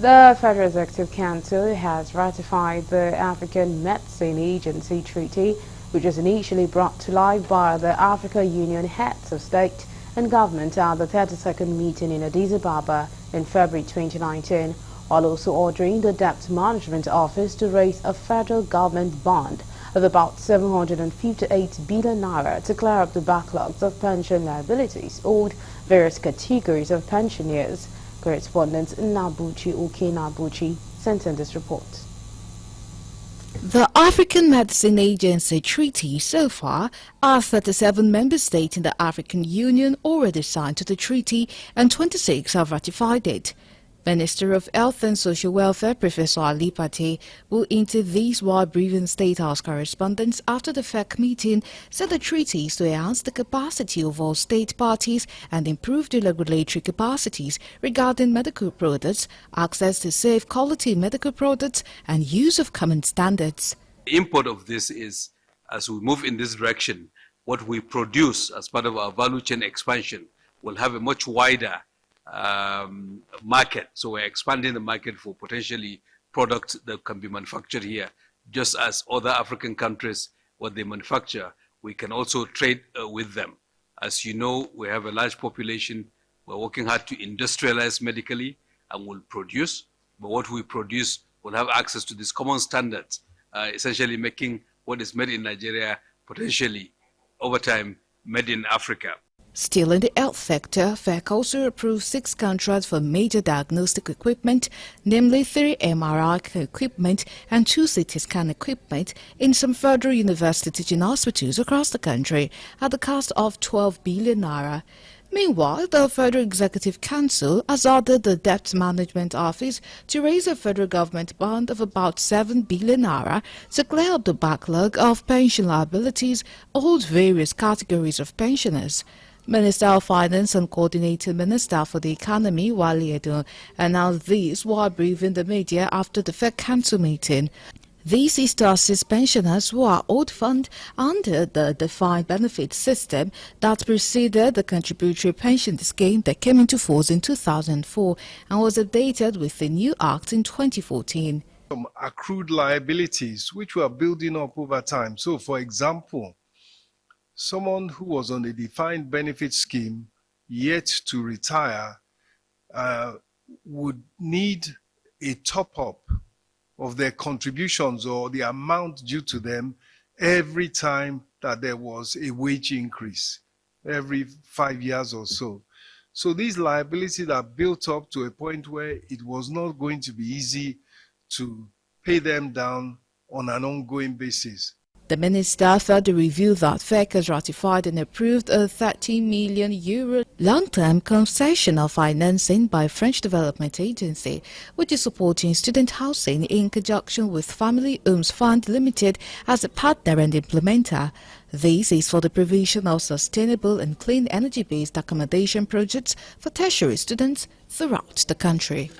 The Federal Executive Council has ratified the African Medicine Agency Treaty, which was initially brought to life by the African Union heads of state and government at the 32nd meeting in Addis Ababa in February 2019, while also ordering the Debt Management Office to raise a federal government bond of about 758 billion naira to clear up the backlogs of pension liabilities owed various categories of pensioners. Correspondent Nabuchi Nabuchi sent in this report. The African Medicine Agency Treaty so far are 37 member states in the African Union already signed to the treaty and 26 have ratified it. Minister of Health and Social Welfare Professor Ali Pate, who into these while briefing State House correspondents after the FEC meeting, said the treaty is to enhance the capacity of all state parties and improve the regulatory capacities regarding medical products, access to safe quality medical products and use of common standards. The import of this is, as we move in this direction, what we produce as part of our value chain expansion will have a much wider market. So we're expanding the market for potentially products that can be manufactured here. Just as other African countries, what they manufacture, we can also trade with them. As you know, we have a large population. We're working hard to industrialize medically and will produce. But what we produce will have access to these common standards, essentially making what is made in Nigeria potentially, over time, made in Africa. Still in the health sector, FEC also approved 6 contracts for major diagnostic equipment, namely 3 MRI equipment and 2 CT scan equipment in some federal university teaching hospitals across the country at the cost of 12 billion naira. Meanwhile, the Federal Executive Council has ordered the Debt Management Office to raise a federal government bond of about 7 billion naira to clear up the backlog of pension liabilities owed various categories of pensioners. Minister of Finance and Coordinating Minister for the Economy, Wale Edun, announced this while briefing the media after the FEC Council meeting. This is to assist pensioners who are owed funds under the defined benefit system that preceded the contributory pension scheme that came into force in 2004 and was updated with the new act in 2014. Some accrued liabilities which were building up over time. So, for example, someone who was on a defined benefit scheme yet to retire would need a top-up of their contributions or the amount due to them every time that there was a wage increase, every 5 years or so. So these liabilities are built up to a point where it was not going to be easy to pay them down on an ongoing basis. The minister further revealed that FEC has ratified and approved a €30 million long-term concessional financing by French Development Agency, which is supporting student housing in conjunction with Family Homes Fund Limited as a partner and implementer. This is for the provision of sustainable and clean energy-based accommodation projects for tertiary students throughout the country.